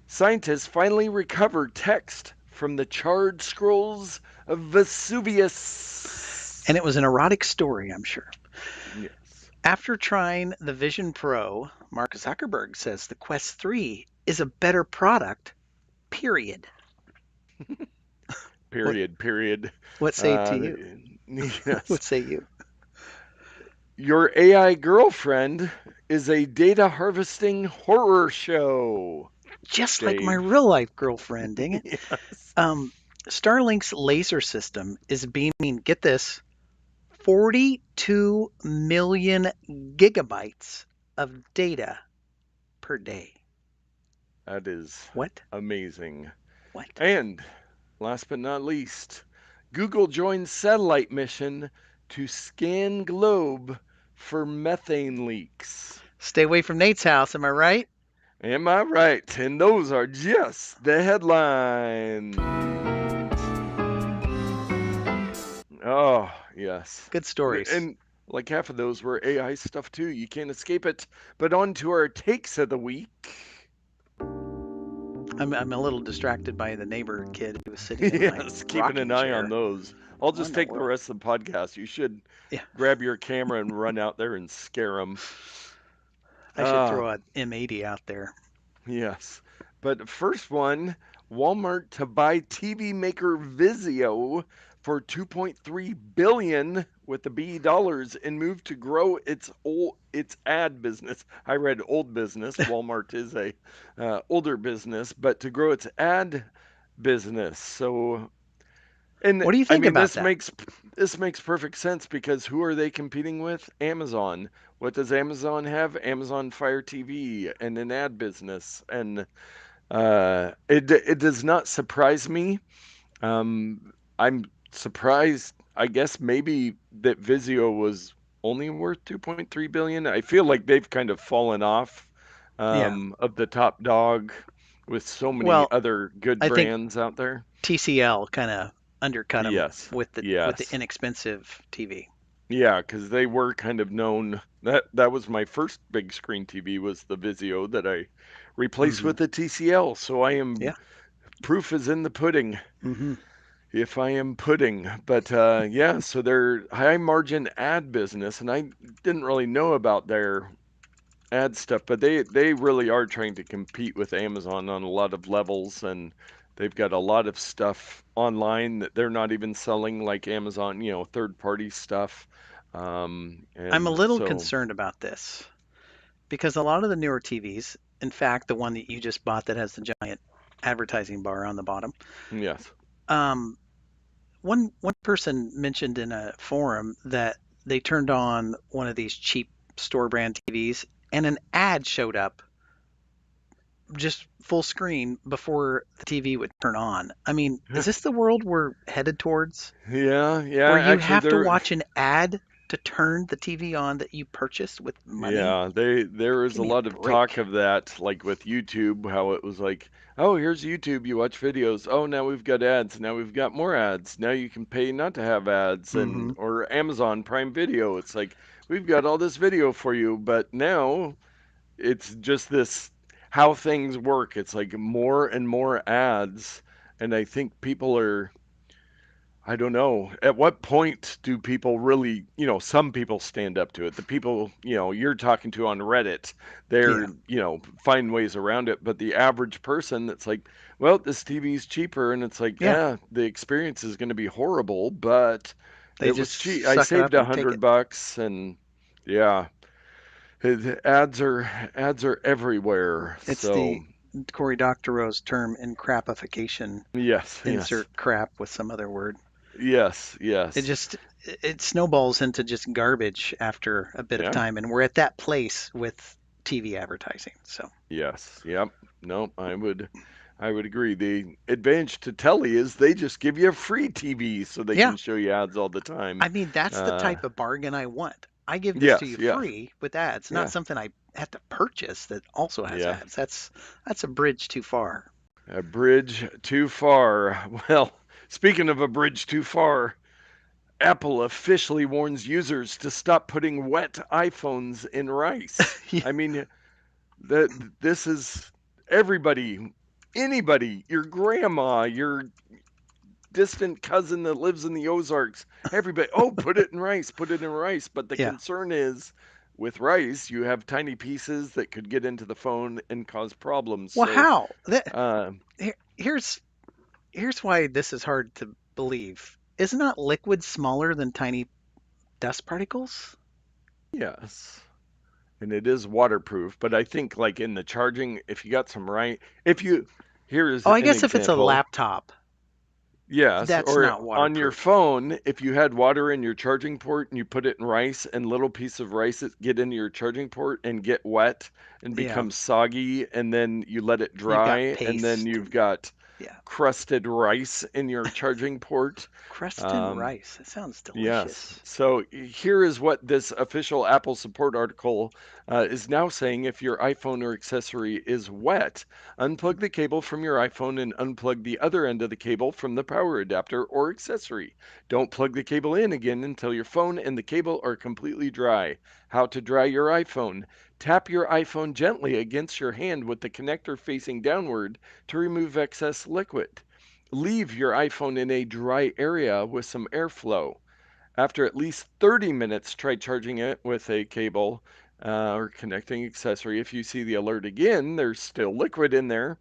scientists finally recovered text from the charred scrolls of And Vesuvius. it was an erotic story, I'm sure. Yes. After trying the Vision Pro, Mark Zuckerberg says the Quest 3 is a better product, period. What Period. Period. what say to Uh, you? yes. What say you? Your AI girlfriend is a data harvesting horror show, Just like my Dave. real life girlfriend, dang it. Yes. Um, Starlink's laser system is beaming, get this, 42 million gigabytes of data per day. That is What? amazing. What? And last but not least, Google joins satellite mission to scan globe for methane leaks. Stay away from Nate's house, am I right? Am I right? And those are just the headlines. Oh, yes. Good stories. And like half of those were AI stuff too. You can't escape it. But on to our takes of the week. I'm a little distracted by the neighbor kid who was sitting in my Yes, keeping an rocking eye on chair. those. I'll What just in the take the world? rest of the podcast. You should Yeah, grab your camera and run out there and scare them. I should Ah, throw a M80 out there. yes. But first one, Walmart to buy TV maker Vizio for 2.3 billion with the BE dollars and move to grow its ad business. I read old business. Walmart is a older business, but to grow its ad business. So, and What do you I think mean, about that? this makes perfect sense because who are they competing with? Amazon. What does Amazon have? Amazon Fire TV and an ad business, and it does not surprise me. I'm surprised. I guess maybe that Vizio was only worth 2.3 billion. I feel like they've kind of fallen off Yeah. of the top dog with so many Well, other good I think brands out there. TCL kind of undercut them Yes, with the yes, inexpensive TV. yeah, because they were kind of known. That was my first big screen TV was the Vizio that I replaced Hmm. with the TCL. So I am Yeah. proof is in the pudding. Hmm. If I am pudding. But yeah, so they're high margin ad business, and I didn't really know about their ad stuff, but they really are trying to compete with Amazon on a lot of levels, and they've got a lot of stuff online that they're not even selling, like Amazon, third party stuff. I'm a And little so concerned about this because a lot of the newer TVs, in fact, the one that you just bought that has the giant advertising bar on the bottom, yes, um, one person mentioned in a forum that they turned on one of these cheap store brand TVs and an ad showed up just full screen before the TV would turn on. I mean, is this the world we're headed towards? yeah, yeah. Where you Actually, have to there. watch an ad to turn the TV on that you purchased with money? Yeah, there is Give a me a lot of talk break. of that, like with YouTube, how it was like, oh, here's YouTube, you watch videos. Oh, now we've got ads. Now we've got more ads. Now you can pay not to have ads, and Hmm. or Amazon Prime Video. It's like we've got all this video for you, but now it's just this how things work. It's like more and more ads, and I think people are I don't know. At what point do people really, some people stand up to it. The people, you're talking to on Reddit, Yeah. find ways around it. But the average person that's like, well, this TV's cheaper. And it's like, Yeah. yeah, the experience is going to be horrible, but They It just was cheap. I suck it saved up and take it. $100, and yeah, ads are everywhere. It's the So Cory Doctorow's term in crapification. yes, yes, Insert crap with some other word. yes, It yes, just it snowballs into just garbage after a bit of yeah, time, and we're at that place with TV advertising. So yes, yep. No, I would agree. The advantage to telly is they just give you a free TV so they yeah, can show you ads all the time. I mean that's the Uh, type of bargain I want. I give this to yes, you yes, free with ads, not yeah, something I have to purchase that also has yeah. ads. That's a bridge too far. A bridge too far. Well, speaking of a bridge too far, Apple officially warns users to stop putting wet iPhones in rice. Yeah, I mean, this is everybody, anybody, your grandma, your distant cousin that lives in the Ozarks, everybody, oh, put it in rice, put it in rice. But the yeah. concern is with rice, you have tiny pieces that could get into the phone and cause problems. Well, So, how? uh, Here's why this is hard to believe. Is not liquid smaller than tiny dust particles? yes. And it is waterproof, but I think like in the charging, if you got some right, if you, here's Oh, I an guess if it's a example. laptop, Yes, that's or not on your waterproof. phone, if you had water in your charging port and you put it in rice and little piece of rice that get into your charging port and get wet and Yeah, become soggy, and then you let it you've got dry, and then paste you've and got yeah, crusted rice in your charging port. crusted Um, rice. That sounds Yes. delicious. So here is what this official Apple support article is now saying. If your iPhone or accessory is wet, unplug the cable from your iPhone and unplug the other end of the cable from the power adapter or accessory. Don't plug the cable in again until your phone and the cable are completely dry. How to dry your iPhone. Tap your iPhone gently against your hand with the connector facing downward to remove excess liquid. Leave your iPhone in a dry area with some airflow. After at least 30 minutes, try charging it with a cable or connecting accessory. If you see the alert again, there's still liquid in there,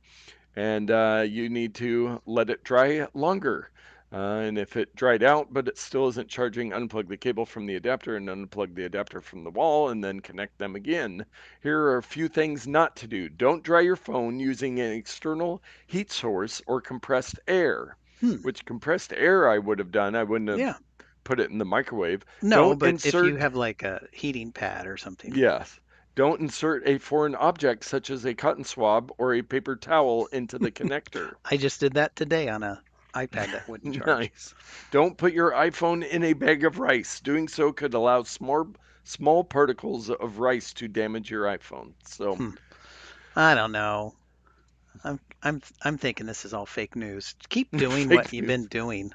and you need to let it dry longer. And if it dried out, but it still isn't charging, unplug the cable from the adapter and unplug the adapter from the wall and then connect them again. Here are a few things not to do. Don't dry your phone using an external heat source or compressed air, Hmm. which compressed air I would have done. I wouldn't have Yeah. put it in the microwave. No, Don't but if you insert, have like a heating pad or something, yes, don't insert a foreign object such as a cotton swab or a paper towel into the connector. I just did that today on a iPad that wouldn't charge. Nice. Don't put your iPhone in a bag of rice. Doing so could allow small particles of rice to damage your iPhone. So, Hmm. I don't know. I'm thinking this is all fake news. Keep doing what fake you've been news. doing.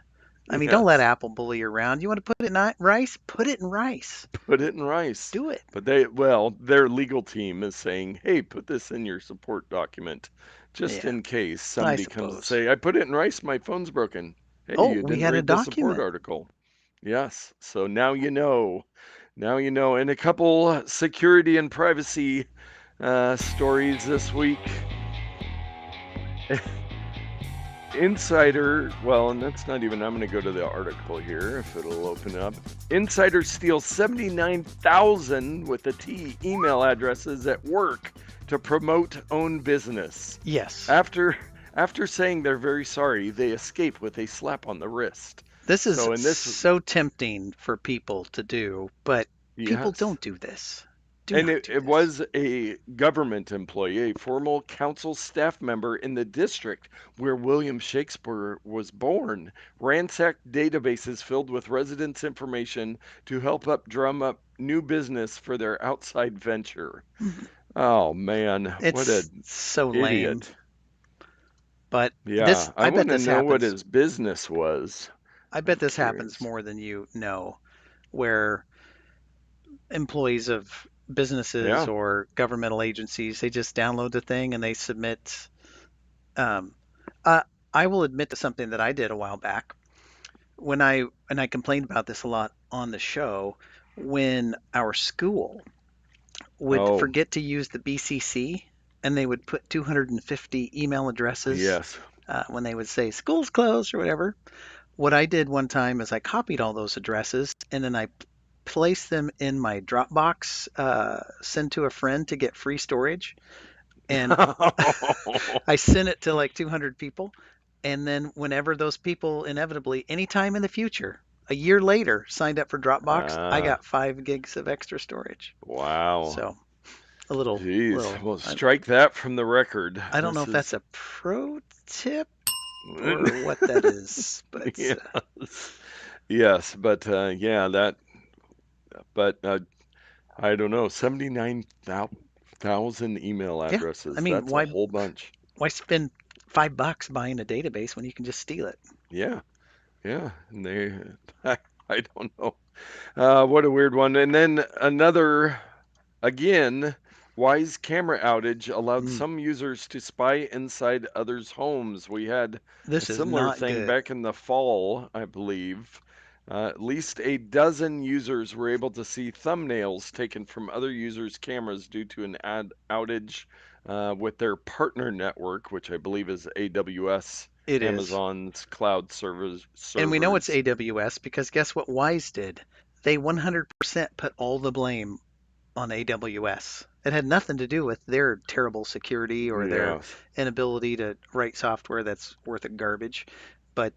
I mean, don't let Yes. Apple bully you around. You want to put it in rice? Put it in rice. Put it in rice. Do it. But their legal team is saying, hey, put this in your support document just Yeah, in case I somebody comes to suppose. say, I put it in rice, my phone's broken. Hey, Oh, you we didn't had a read the support document. article. Yes. So now you know. Now you know. And a couple security and privacy stories this week. Insider, well, and that's not even, I'm going to go to the article here if it'll open up. Insider steals 79,000 with a T email addresses at work to promote own business. Yes. After after saying they're very sorry, they escape with a slap on the wrist. This is So in this, so tempting for people to do, but people yes. don't do this. Do And not it, do it this. was a government employee, a former council staff member in the district where William Shakespeare was born, ransacked databases filled with residents' information to help drum up new business for their outside venture. Mhm. Oh man, what It's an so lame, idiot. but Yeah, I I bet want to this know what happens. his business was. I bet I'm this happens curious. more than you know, where employees of businesses Yeah. or governmental agencies, they just download the thing and they submit. Um, uh, I will admit to something that I did a while back when I complained about this a lot on the show when our school would Oh, forget to use the BCC and they would put 250 email addresses yes. when they would say school's closed or whatever. What I did one time is I copied all those addresses and then I placed them in my Dropbox, send to a friend to get free storage. And I sent it to like 200 people. And then whenever those people inevitably, anytime in the future, a year later, signed up for Dropbox, I Ah, got 5 gigs of extra storage. wow. So a little, Jeez. little, Well, strike that from the record. I don't know This if that's is. a pro tip or what that is, but Yes. Yes, but yeah, that. But I don't know. 79,000 email yeah, I addresses. mean, That's a whole bunch. why spend $5 buying a database when you can just steal it? Yeah. Yeah. And they. I don't know. What a weird one. And then another. Again, Wyze camera outage allowed Mm, some users to spy inside others' homes. We had a this is similar not thing good. back in the fall, I believe. At least a dozen users were able to see thumbnails taken from other users' cameras due to an outage with their partner network, which I believe is AWS, It is. Amazon's cloud And we know it's servers. AWS because guess what Wyze did? They 100% put all the blame on AWS. It had nothing to do with their terrible security or their Yes. inability to write software that's worth of garbage. But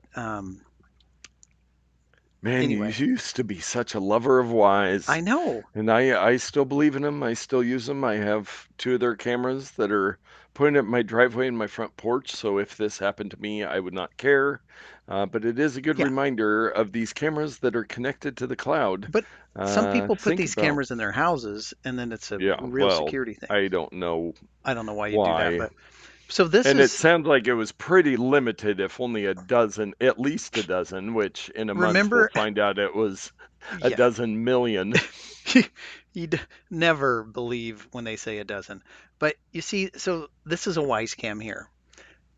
Man, you anyway, used to be such a lover of Wise, I know. and I still believe in them. I still use them. I have two of their cameras that are pointing at my driveway and my front porch. So if this happened to me, I would not care. But it is a good Yeah, reminder of these cameras that are connected to the cloud. but some people put Think these about, cameras in their houses and then it's a yeah, real well, security thing. I don't know I don't know why you do that, why. but so this And it is sounds like it was pretty limited, if only a dozen, at least a dozen, which in a month we'll remember find out it was a yeah. dozen million. You'd never believe when they say a dozen. But you see, so this is a Wise cam here.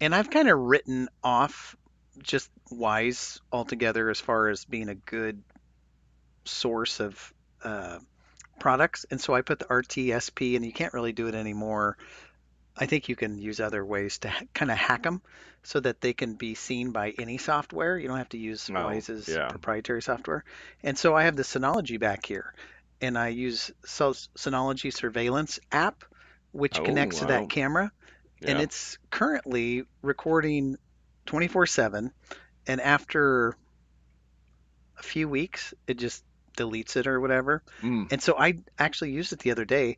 And I've kind of written off just Wise altogether as far as being a good source of uh, products. And so I put the RTSP, and you can't really do it anymore. I think you can use other ways to kind of hack them so that they can be seen by any software. You don't have to use Oh, Wise's yeah. proprietary software. And so I have the Synology back here, and I use Synology Surveillance app, which Oh, connects to that wow. camera, and Yeah. it's currently recording 24/7. And after a few weeks, it just deletes it or whatever. Mm, And so I actually used it the other day.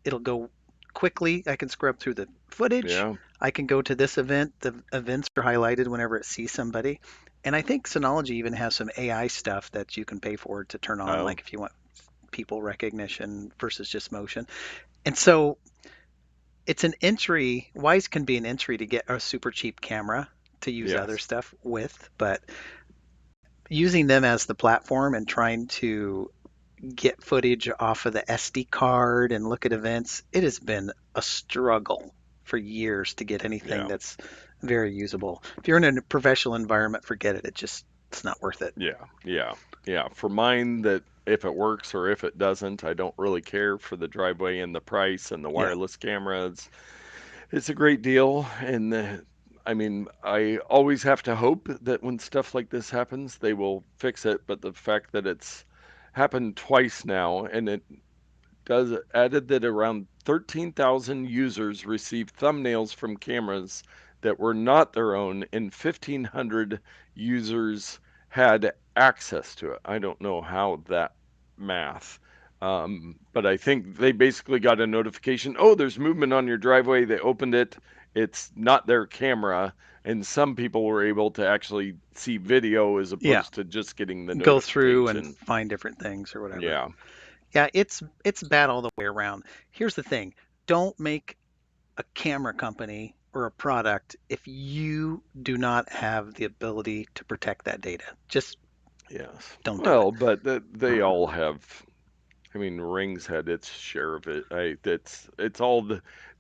It'll go quickly. I can scrub through the footage. yeah. I can go to this event. The events are highlighted whenever it sees somebody. And I think Synology even has some AI stuff that you can pay for to turn on, Oh, like if you want people recognition versus just motion. And so it's an entry. Wise can be an entry to get a super cheap camera to use other yes. stuff with, but using them as the platform and trying to get footage off of the SD card and look at events, it has been a struggle for years to get anything Yeah. that's very usable. If you're in a professional environment, forget it. It's not worth it. Yeah. Yeah. Yeah. For mine, that if it works or if it doesn't, I don't really care for the driveway and the price and the Yeah. wireless cameras. It's a great deal. And I mean, I always have to hope that when stuff like this happens, they will fix it. But the fact that it's happened twice now, and it does added that around 13,000 users received thumbnails from cameras that were not their own, and 1,500 users had access to it. I don't know how that math, but I think they basically got a notification. Oh, there's movement on your driveway. They opened it. It's not their camera, and some people were able to actually see video as Yeah. opposed to just getting the Go through and notification. find different things or whatever. Yeah, Yeah, it's bad all the way around. Here's the thing. Don't make a camera company or a product if you do not have the ability to protect that data. Just yes. don't do it. Well, but they all have. I mean, Ring's had its share of it. It's all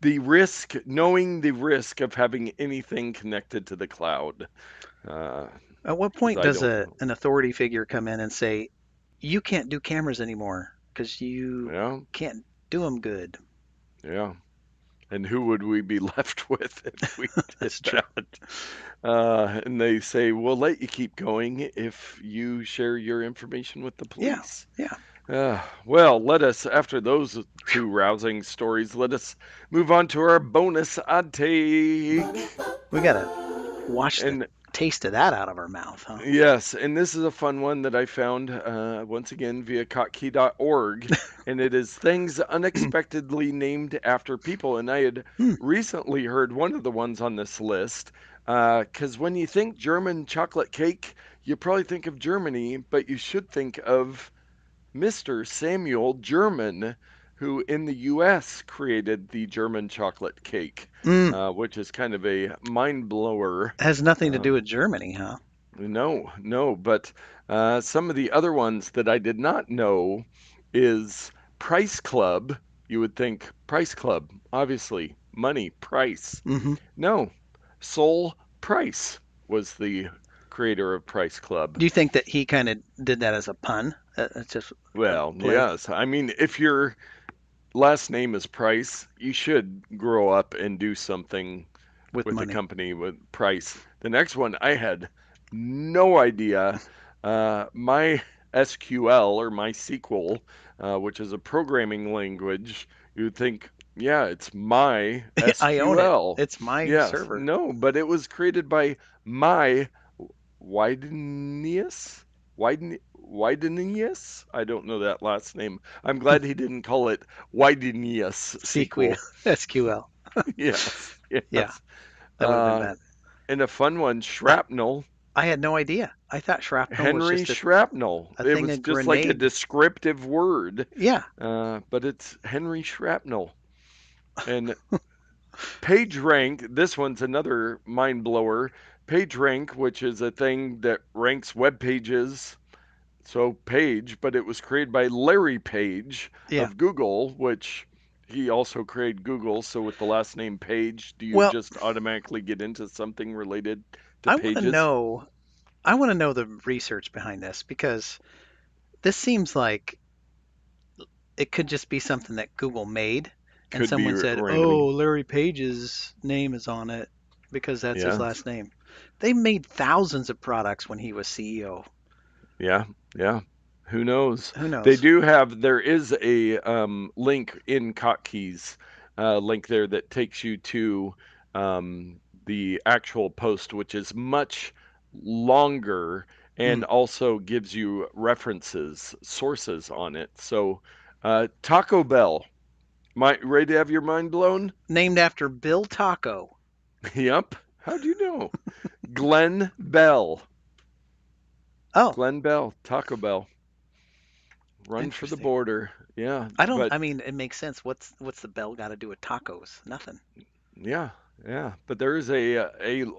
the risk, knowing the risk of having anything connected to the cloud. Because At what point I does don't. an authority figure come in and say, you can't do cameras anymore because you Yeah, can't do them good? yeah. And who would we be left with if we did That's true. that? And they say, we'll let you keep going if you share your information with the Yeah, police. yeah. Well, let us, after those two rousing stories, let us move on to our bonus odd take. We gotta wash the And taste of that out of our mouth, huh? yes, and this is a fun one that I found once again via kotkey.org, and it is things unexpectedly named after people. And I had Hmm. recently heard one of the ones on this list, because when you think German chocolate cake, you probably think of Germany, but you should think of Mr. Samuel German, who in the US created the German chocolate cake, Mm. which is kind of a mind blower. Has nothing to do Um, with Germany, huh? no, no, but some of the other ones that I did not know is Price Club. You would think Price Club, obviously, money, price. Mm-hmm. No, Sol Price was the creator of Price Club. Do you think that he kind of did that as a pun? It's just a Well, play yes. I mean, if your last name is Price, you should grow up and do something with with a money. company with Price. The next one, I had no idea. My SQL or MySQL, which is a programming language, you'd think, yeah, it's my I own it. SQL. It's my Yes, server. no, but it was created by my Widenius? Widenius? I don't know that last name. I'm glad he didn't call it Widenius SQL. sequel. SQL. Yes, Yeah, yes. that would have been Uh, bad. and a fun one, I, shrapnel. I had no idea. I thought shrapnel was Henry just Shrapnel. a It thing was of just like a grenade. descriptive word, Yeah. but it's Henry Shrapnel. And PageRank, this one's another mind blower. PageRank, which is a thing that ranks web pages. So Page, but it was created by Larry Page Yeah. of Google, which he also created Google. So with the last name Page, do you Well, just automatically get into something related to I want to pages? know. I want to know the research behind this because this seems like it could just be something that Google made, and Could be someone said, "Oh, randomly. Larry Page's name is on it because that's his Yeah, last name." They made thousands of products when he was CEO. yeah, yeah. Who knows? Who They knows? do have, there is a link in Hotkeys, link there that takes you to the actual post, which is much longer Mm. and also gives you references, sources on it. So, Taco Bell, ready to have your mind blown? Named after Bill Taco. Yep. How do you know? Glenn Bell. Oh, Glenn Bell, Taco Bell. Run for the interesting. border. Yeah, I don't. but I mean, it makes sense. What's the bell got to do with tacos? Nothing. yeah, yeah. But there is a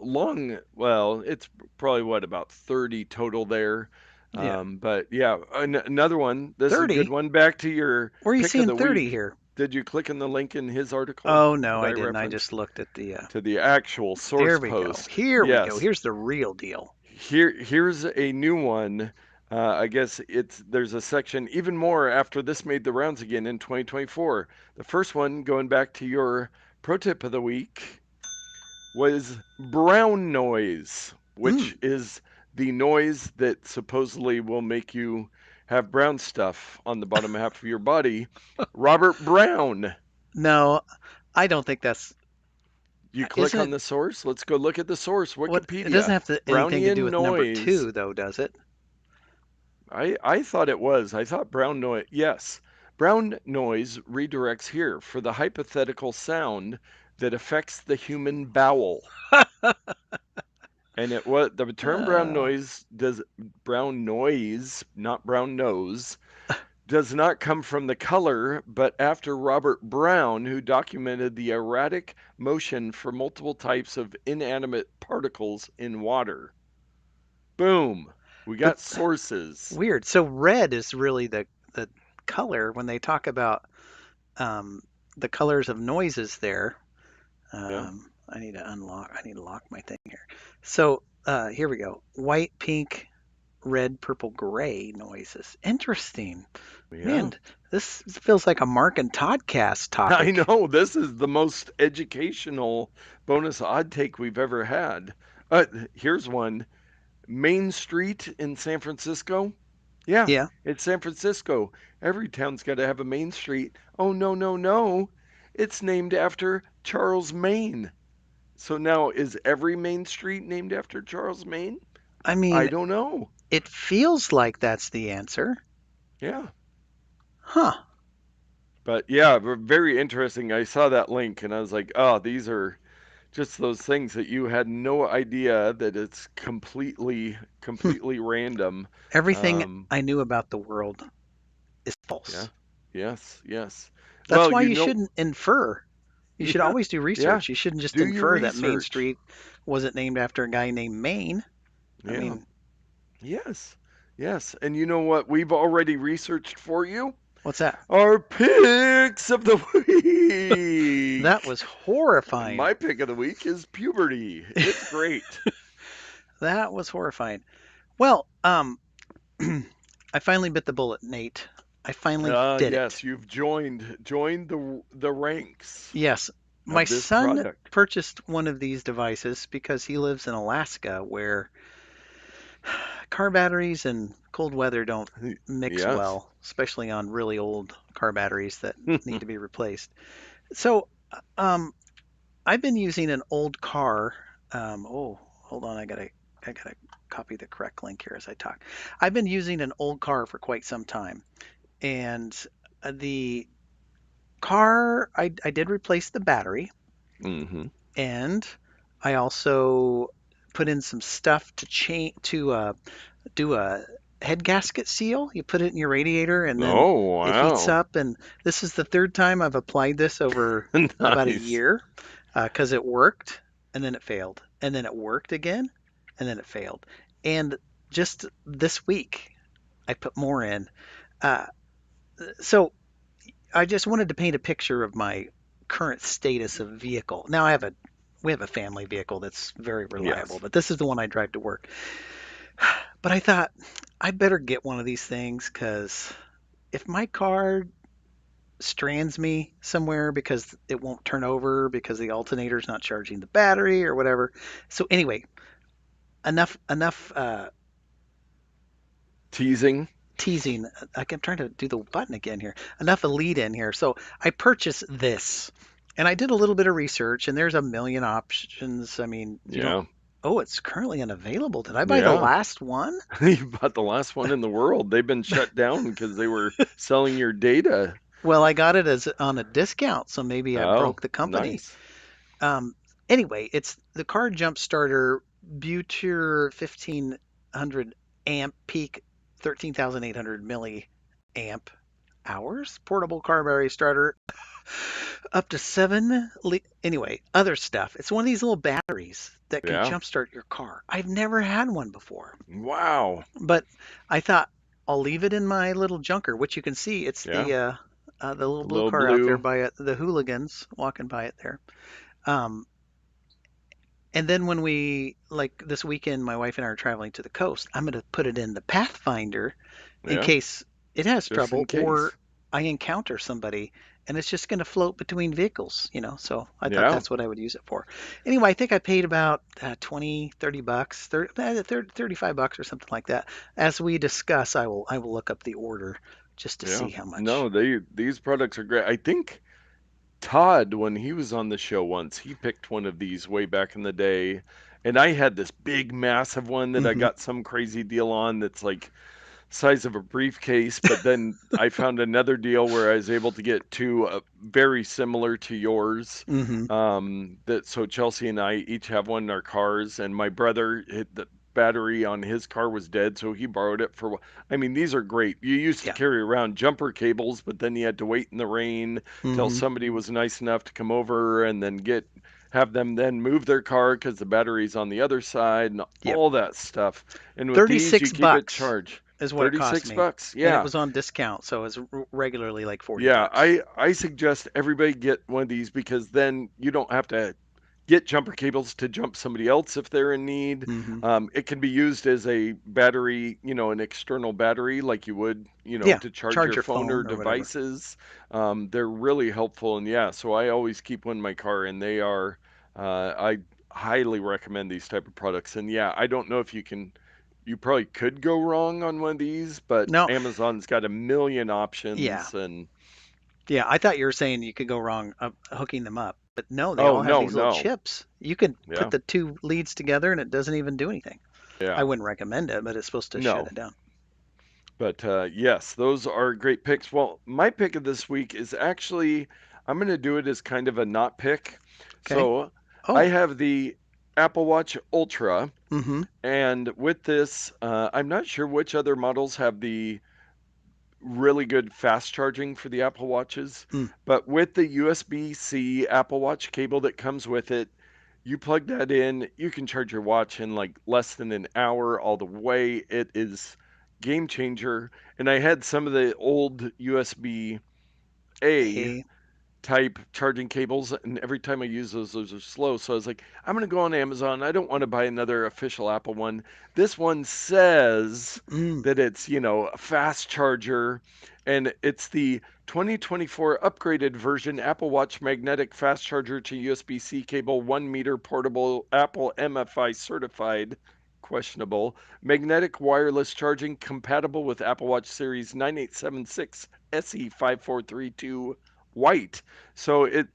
long, well, it's probably what about 30 total there. Yeah, But yeah, another one. This is a good 30. one. Back to your Where are you pick of seeing the 30 week. here? Did you click on the link in his article Oh no, that I I didn't. I referenced just looked at the. to the actual source There we go. post? Here we go. Yes. Here's the real deal. Here's a new one. I guess there's a section even more after this made the rounds again in 2024. The first one, going back to your pro tip of the week, was brown noise, Mm. which is the noise that supposedly will make you have brown stuff on the bottom half of your body. Robert Brown. No, I don't think that's. You click Isn't on it? the source. Let's go look at the source, What? It doesn't Wikipedia. have to anything to do Brownian with number noise. two, though, does it? I thought it was. I thought brown noise. Yes. Brown noise redirects here for the hypothetical sound that affects the human bowel. And it was the term Uh, brown noise, not brown nose, does not come from the color, but after Robert Brown, who documented the erratic motion for multiple types of inanimate particles in water. Boom. We but got sources. weird. So red is really the color when they talk about um, the colors of noises there. Yeah. I need to unlock. I need to lock my thing here. So here we go. White, pink, red, purple, gray noises. Interesting. Yeah. Man, this feels like a Mark and Toddcast I topic. know this is the most educational bonus odd take we've ever had. Here's one. Main Street in San Francisco. Yeah, Yeah. it's San Francisco. Every town's got to have a Main Street. Oh, no, no, no. It's named after Charles Maine. So now is every Main Street named after Charles Maine? I I mean, don't know. it feels like that's the answer. Yeah. Huh. But yeah, very interesting. I saw that link and I was like, oh, these are just those things that you had no idea that it's completely random. Everything Um, I knew about the world is yeah. false. Yes, yes. That's Well, why you shouldn't infer. You should yeah, always do yeah. research. You shouldn't just Do your infer that Main research. Street wasn't named after a guy named Maine. I Yeah. mean, Yes. Yes. And you know what we've already researched for you? what's that? Our picks of the That week. was horrifying. My pick of the week is puberty. It's great. That was horrifying. Well, I finally bit the bullet, Nate. I finally did it. Yes, you've joined the ranks Yes, my of this son product. purchased one of these devices because he lives in Alaska where car batteries and cold weather don't mix Yes. well, especially on really old car batteries that need to be replaced. So, um, I've been using an old car. Oh, hold on, I gotta copy the correct link here as I talk. I've been using an old car for quite some time, and the car I did replace the battery, Hmm. and I also put in some stuff to do a head gasket seal. You put it in your radiator, and then Oh, it heats wow. up. And this is the third time I've applied this over about a Nice. year because it worked, and then it failed, and then it worked again, and then it failed. And just this week, I put more in. Uh, so I just wanted to paint a picture of my current status of vehicle. Now we have a family vehicle that's very reliable, Yes. but this is the one I drive to work. But I thought I better get one of these things because if my car strands me somewhere because it won't turn over because the alternator's not charging the battery or whatever. So anyway, enough Teasing. teasing. I'm trying to do the button again here. Enough a lead in here. So I purchased this, and I did a little bit of research, and there's a million options. I mean, you don't. Yeah. Oh, it's currently unavailable. Did I buy the Yeah. last one? You bought the last one in the world. They've been shut down because they were selling your data. Well, I got it as on a discount, so maybe I Oh, broke the company. nice. Um, anyway, it's the car jump starter BUTURE 1500 amp peak 13,800 milliamp hours portable car battery starter up to anyway, other stuff. It's one of these little batteries that can Yeah. jumpstart your car. I've never had one before, Wow. but I thought I'll leave it in my little junker, which you can see. It's Yeah. the little The blue little car out there blue. by it, the hooligans walking by it there. Um, and then when we like this weekend, my wife and I are traveling to the coast. I'm going to put it in the Pathfinder in Yeah. case it has Just in trouble or case. I encounter somebody and it's just going to float between vehicles, you know. So I thought Yeah. that's what I would use it for. Anyway, I think I paid about 20, 30 bucks, 35 bucks or something like that. As we discuss, I will look up the order just to Yeah. see how much. No, these products are great. I think Todd, when he was on the show once, he picked one of these way back in the day. And I had this big, massive one that I Hmm. got some crazy deal on that's like size of a briefcase. But then I found another deal where I was able to get two very similar to yours. Hmm. That so Chelsea and I each have one in our cars, and my brother hit the battery on his car was dead, so he borrowed it for. I mean, these are great. You used to Yeah. carry around jumper cables, but then you had to wait in the rain till Hmm. somebody was nice enough to come over and then have them then move their car because the battery's on the other side and Yep. all that stuff. And with these, you 36 keep it bucks charged. is what it cost 36 me. bucks. And it Yeah. was on discount, so it was regularly like 40 Yeah, bucks. I suggest everybody get one of these because then you don't have to get jumper cables to jump somebody else if they're in need. Hmm. It can be used as a battery, an external battery like you would, Yeah, to charge charge your your phone or phone or whatever. devices. They're really helpful. And yeah, so I always keep one in my car and I highly recommend these type of products. And yeah, I don't know if you probably could go wrong on one of these, but No, Amazon's got a million yeah, options and yeah. I thought you were saying you could go wrong hooking them up, but no, they oh, all have no, these little no. chips. You could put Yeah. the two leads together and it doesn't even do anything. I Yeah. wouldn't recommend it, but it's supposed to shut No. it down. But yes, those are great picks. Well, my pick of this week is actually, I'm going to do it as kind of a not pick. Okay. So I Oh. have the Apple Watch Ultra, Mm-hmm. and with this, I'm not sure which other models have the really good fast charging for the Apple Watches, Mm. but with the USB-C Apple Watch cable that comes with it, you plug that in, you can charge your watch in like less than an hour all the way. It is game changer. And I had some of the old USB A A. type charging cables, and every time I use those are slow. So I was like, I'm going to go on Amazon. I don't want to buy another official Apple one. This one says Mm. that it's, a fast charger, and it's the 2024 upgraded version Apple Watch magnetic fast charger to USB-C cable, 1 meter portable, Apple MFI certified. Questionable. Magnetic wireless charging compatible with Apple Watch Series 9876 SE5432 white. So it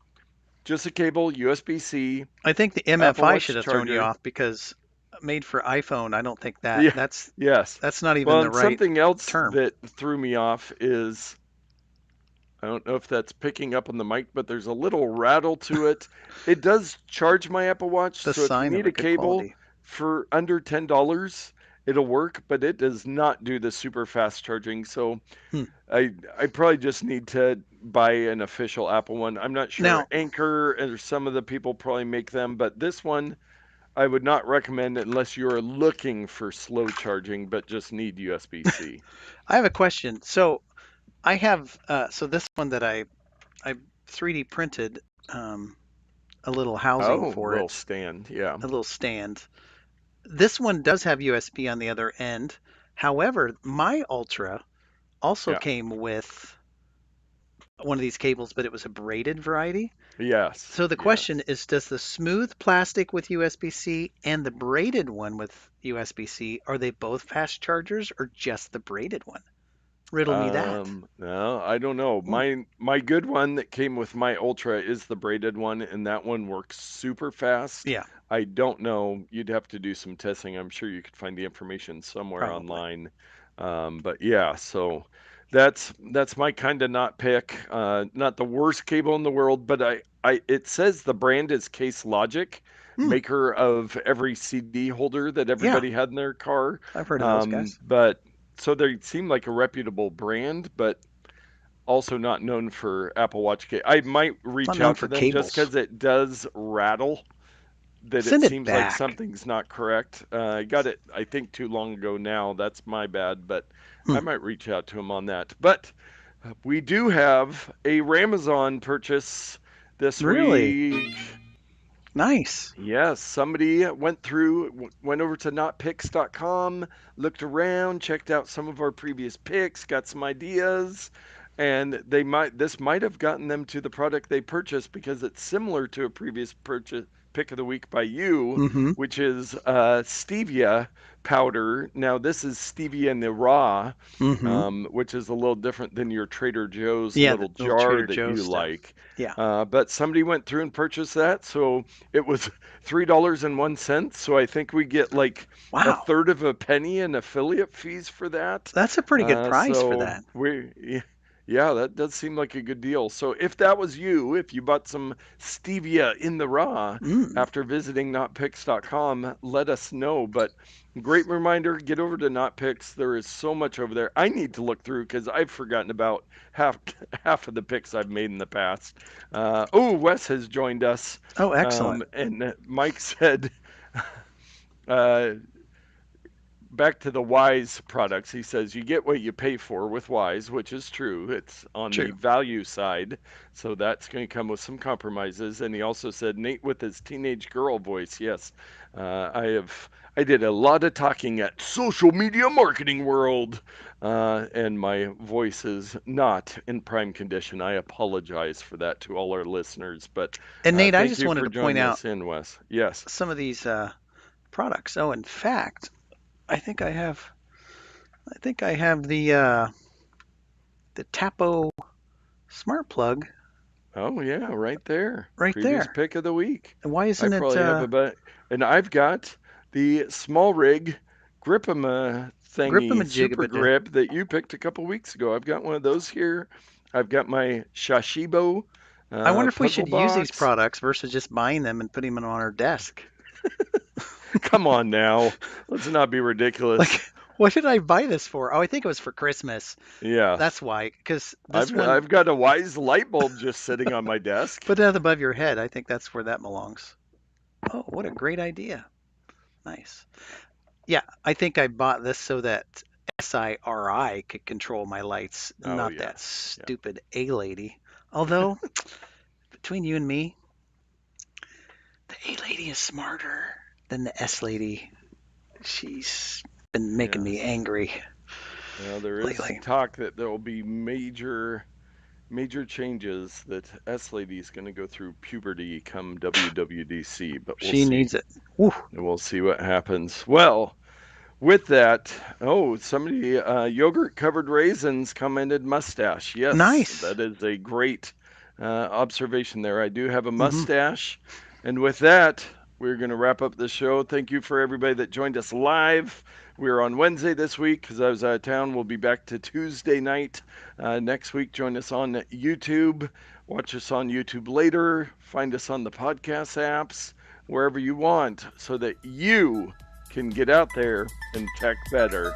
just a cable, USB-C, I think the Apple MFI should Watch have thrown you charger. off because made for iPhone, I don't think Yeah, yes. that's not even Well, the and right something else term. that threw me off is I don't know if that's picking up on the mic, but there's a little rattle to it. It does charge my Apple Watch, The so if you sign of need a a good cable quality. for under $10, it'll work, but it does not do the super fast charging. So Hmm. I probably just need to buy an official Apple one. I'm not sure Now, Anchor or some of the people probably make them, but this one I would not recommend unless you're looking for slow charging but just need USB-C. I have a question. So I have so this one that I 3D printed a little housing Oh, for little it, stand, yeah. a little stand. This one does have USB on the other end. However, my Ultra also Yeah. came with one of these cables, but it was a braided variety. Yes. So the question Yes. is, does the smooth plastic with USB-C and the braided one with USB-C, are they both fast chargers or just the braided one? Riddle me that. No, I don't know. Hmm. My good one that came with my Ultra is the braided one, and that one works super fast. Yeah, I don't know. You'd have to do some testing. I'm sure you could find the information somewhere probably. online. But yeah, so that's my kind of not pick. Not the worst cable in the world, but I it says the brand is Case Logic, Hmm. maker of every CD holder that Yeah, everybody had in their car. I've heard of those guys. But so they seem like a reputable brand, but also not known for Apple Watch case. I might Not reach known out for to them just cables. because it does rattle. That it Send it seems like back. something's not correct. I got it, I think, too long ago now. That's my bad, but I Hmm. might reach out to them on that. But we do have a Ramazon purchase this Really? week. Nice. Yes, somebody went over to notpicks.com, looked around, checked out some of our previous picks, got some ideas, and this might have gotten them to the product they purchased because it's similar to a previous purchase pick of the week by you, Mm-hmm. which is stevia powder. Now this is stevia in the raw, Mm-hmm. which is a little different than your Trader Joe's Yeah, the little little jar Trader that Joe's you stuff. like. Yeah. But somebody went through and purchased that, so it was $3.01. So I think we get like a Wow. third of a penny in affiliate fees for that. That's a pretty good price for So that. yeah, that does seem like a good deal. So if that was you, if you bought some stevia in the raw Mm. after visiting notpicks.com, let us know. But great reminder, get over to Notpicks. There is so much over there. I need to look through because I've forgotten about half half of the picks I've made in the past. Oh, Wes has joined us, Oh, excellent. and Mike said, uh, back to the Wyze products, he says you get what you pay for with Wyze, which is true. It's on the True. value side, so that's going to come with some compromises. And he also said Nate with his teenage girl voice. Yes, I did a lot of talking at social media marketing world, and my voice is not in prime condition. I apologize for that to all our listeners, but And Nate, I thank just you wanted for to point joining out us in, Wes. Yes. some of these products. Oh, in fact, I think I have the Tapo smart plug Oh yeah, right there. right Previous there. pick of the week. And why I isn't it probably have about, and I've got the small rig Gripima thingy super grip-a-jig-a-da? grip that you picked a couple weeks ago. I've got one of those here. I've got my Shashibo I wonder if we puzzle should use these box. products versus just buying them and putting them on our desk. Come on now, let's not be ridiculous. Like, what did I buy this for? Oh, I think it was for Christmas. Yes, That's why. Because this one, I've got a Wise light bulb just sitting on my desk. put it above your head. I think that's where that belongs. Oh, what a great idea. Nice. Yeah, I think I bought this so that SIRI could control my lights, Oh not that yes, yeah. stupid A lady. Although, between you and me, the A lady is smarter than the S lady. She's been making me Yes. angry Well, there is lately. talk that there will be major changes that S Lady is going to go through puberty come WWDC, but we'll She see. needs it. Woo, And we'll see what happens. Well, with that, oh, somebody, yogurt covered raisins commented mustache. Yes, nice. that is a great observation there. I do have a Hmm. mustache. And with that, we're going to wrap up the show. Thank you for everybody that joined us live. We were on Wednesday this week because I was out of town. We'll be back to Tuesday night next week. Join us on YouTube. Watch us on YouTube later. Find us on the podcast apps, wherever you want, so that you can get out there and tech better.